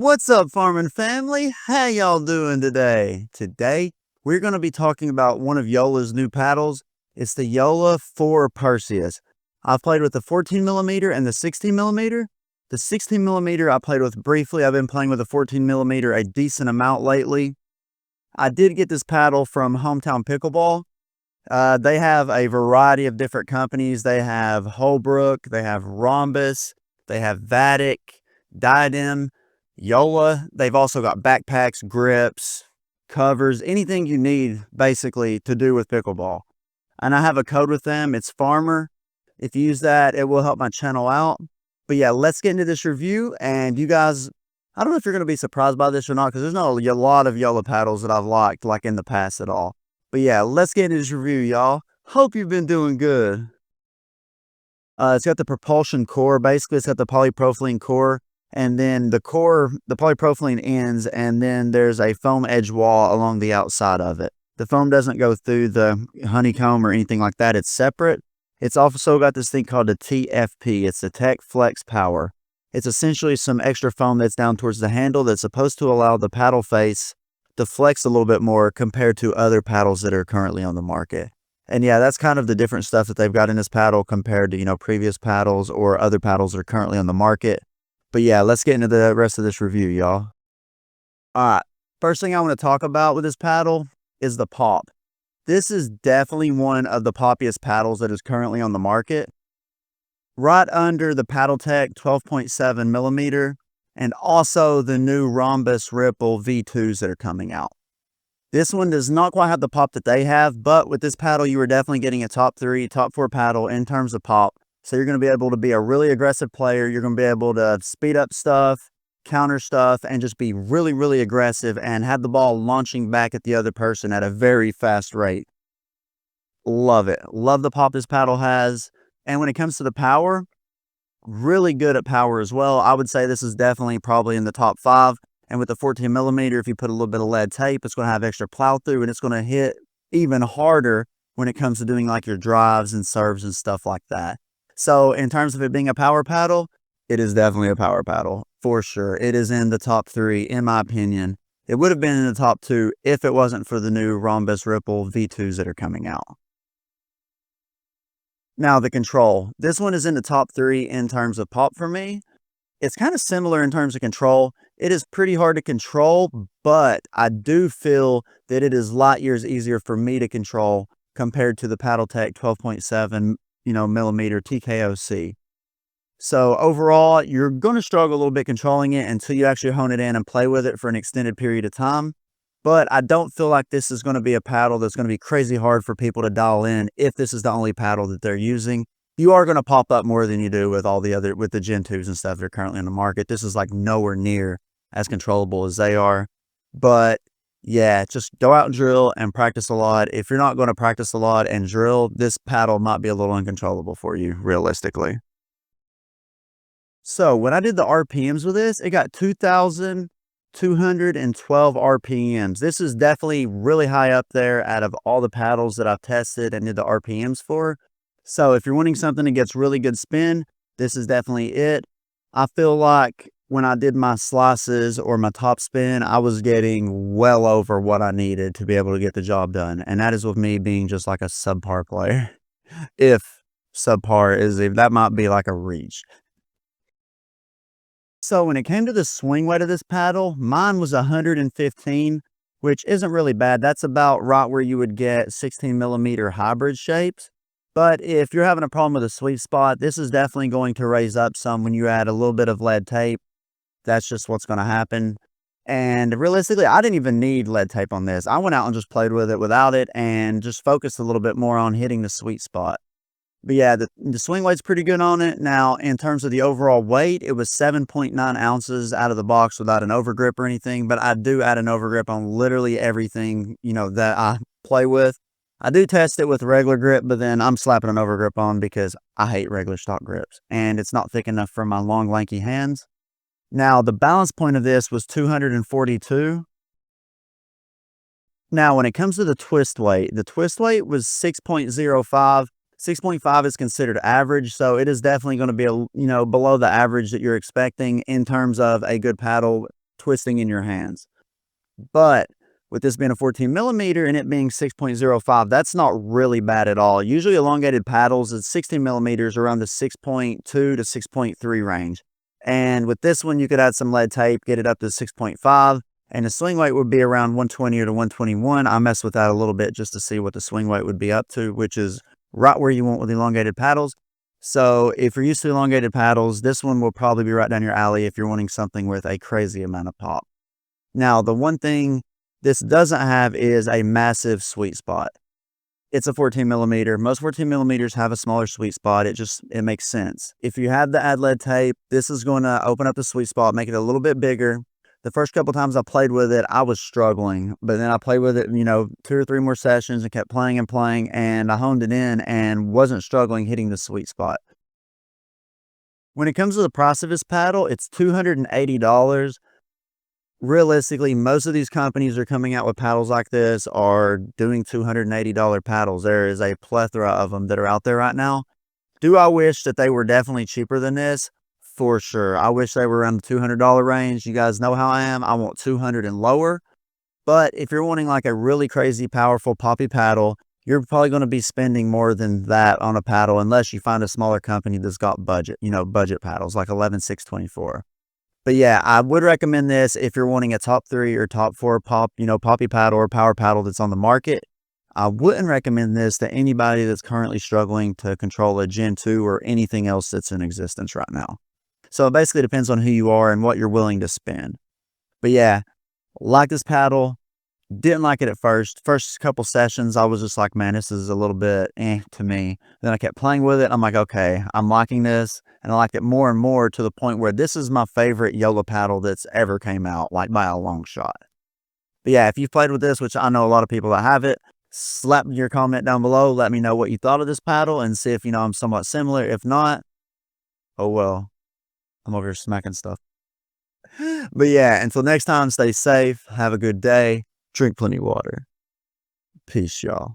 What's up, farming family? How y'all doing today? Today, we're going to be talking about one of JOOLA's new paddles. It's the JOOLA Perseus. I've played with the 14mm and the 16mm. The 16mm I played with briefly. I've been playing with the 14mm a decent amount lately. I did get this paddle from Hometown Pickleball. They have a variety of different companies. They have Holbrook, they have Rhombus, they have Vatic, Diadem, JOOLA. They've also got backpacks, grips, covers, anything you need basically to do with pickleball. And I have a code with them. It's Farmer. If you use that, it will help my channel out. But yeah, let's get into this review. And you guys, I don't know if you're going to be surprised by this or not, because there's not a lot of JOOLA paddles that I've liked like in the past at all. But yeah, let's get into this review, y'all. Hope you've been doing good. It's got the propulsion core. Basically, it's got the polypropylene core. And then the core, the polypropylene ends, and then there's a foam edge wall along the outside of it. The foam doesn't go through the honeycomb or anything like that. It's separate. It's also got this thing called the TFP. It's the Tech Flex Power. It's essentially some extra foam that's down towards the handle that's supposed to allow the paddle face to flex a little bit more compared to other paddles that are currently on the market. And yeah, that's kind of the different stuff that they've got in this paddle compared to, previous paddles or other paddles that are currently on the market. But yeah, let's get into the rest of this review, y'all. All right, first thing I want to talk about with this paddle is the pop. This is definitely one of the poppiest paddles that is currently on the market. Right under the PaddleTech 12.7mm and also the new Rhombus Ripple V2s that are coming out. This one does not quite have the pop that they have, but with this paddle, you are definitely getting a top 3, top 4 paddle in terms of pop. So you're going to be able to be a really aggressive player. You're going to be able to speed up stuff, counter stuff, and just be really, really aggressive and have the ball launching back at the other person at a very fast rate. Love it. Love the pop this paddle has. And when it comes to the power, really good at power as well. I would say this is definitely probably in the top 5. And with the 14mm, if you put a little bit of lead tape, it's going to have extra plow through and it's going to hit even harder when it comes to doing like your drives and serves and stuff like that. So in terms of it being a power paddle, it is definitely a power paddle for sure. It is in the top 3, in my opinion. It would have been in the top 2 if it wasn't for the new Rhombus Ripple V2s that are coming out. Now the control. This one is in the top 3 in terms of pop for me. It's kind of similar in terms of control. It is pretty hard to control, but I do feel that it is light years easier for me to control compared to the PaddleTech 12.7 millimeter TKOC. So overall, you're going to struggle a little bit controlling it until you actually hone it in and play with it for an extended period of time. But I don't feel like this is going to be a paddle that's going to be crazy hard for people to dial in if this is the only paddle that they're using. You are going to pop up more than you do with all the other, with the Gen 2s and stuff that are currently on the market. This is like nowhere near as controllable as they are. But yeah, just go out and drill and practice a lot. If you're not going to practice a lot and drill, this paddle might be a little uncontrollable for you, realistically. So when I did the RPMs with this, it got 2,212 RPMs. This is definitely really high up there out of all the paddles that I've tested and did the RPMs for. So if you're wanting something that gets really good spin, this is definitely it. I feel like when I did my slices or my top spin, I was getting well over what I needed to be able to get the job done. And that is with me being just like a subpar player. If subpar is, if that might be like a reach. So when it came to the swing weight of this paddle, mine was 115, which isn't really bad. That's about right where you would get 16mm hybrid shapes. But if you're having a problem with a sweet spot, this is definitely going to raise up some when you add a little bit of lead tape. That's just what's going to happen. And realistically, I didn't even need lead tape on this. I went out and just played with it without it and just focused a little bit more on hitting the sweet spot. But yeah, the swing weight's pretty good on it. Now, in terms of the overall weight, it was 7.9 ounces out of the box without an overgrip or anything. But I do add an overgrip on literally everything, that I play with. I do test it with regular grip, but then I'm slapping an overgrip on because I hate regular stock grips and it's not thick enough for my long, lanky hands. Now, the balance point of this was 242. Now, when it comes to the twist weight was 6.05. 6.5 is considered average, so it is definitely going to be below the average that you're expecting in terms of a good paddle twisting in your hands. But with this being a 14 millimeter and it being 6.05, that's not really bad at all. Usually elongated paddles is 16 millimeters around the 6.2 to 6.3 range. And with this one, you could add some lead tape, get it up to 6.5, and the swing weight would be around 120 or to 121. I messed with that a little bit just to see what the swing weight would be up to, which is right where you want with elongated paddles. So if you're used to elongated paddles, this one will probably be right down your alley if you're wanting something with a crazy amount of pop. Now, the one thing this doesn't have is a massive sweet spot. It's a 14 millimeter. Most 14 millimeters have a smaller sweet spot. It makes sense. If you have the ad lead tape, this is going to open up the sweet spot, make it a little bit bigger. The first couple times I played with it, I was struggling, but then I played with it, 2 or 3 more sessions and kept playing and playing, and I honed it in and wasn't struggling hitting the sweet spot. When it comes to the price of this paddle, it's $280. Realistically, most of these companies are coming out with paddles like this are doing $280 paddles. There is a plethora of them that are out there right now. Do I wish that they were definitely cheaper than this? For sure. I wish they were around the $200 range. You guys know how I am. I want 200 and lower. But if you're wanting like a really crazy, powerful poppy paddle, you're probably going to be spending more than that on a paddle unless you find a smaller company that's got budget, budget paddles like 11.624. But yeah, I would recommend this if you're wanting a top 3 or top 4 poppy paddle or power paddle that's on the market. I wouldn't recommend this to anybody that's currently struggling to control a Gen 2 or anything else that's in existence right now. So it basically depends on who you are and what you're willing to spend. But yeah, like this paddle. Didn't like it at first. First couple sessions, I was just like, man, this is a little bit to me. Then I kept playing with it. I'm like, okay, I'm liking this. And I liked it more and more to the point where this is my favorite JOOLA paddle that's ever came out, like by a long shot. But yeah, if you've played with this, which I know a lot of people that have it, slap your comment down below. Let me know what you thought of this paddle and see if, I'm somewhat similar. If not, oh well, I'm over here smacking stuff. But yeah, until next time, stay safe. Have a good day. Drink plenty of water. Peace, y'all.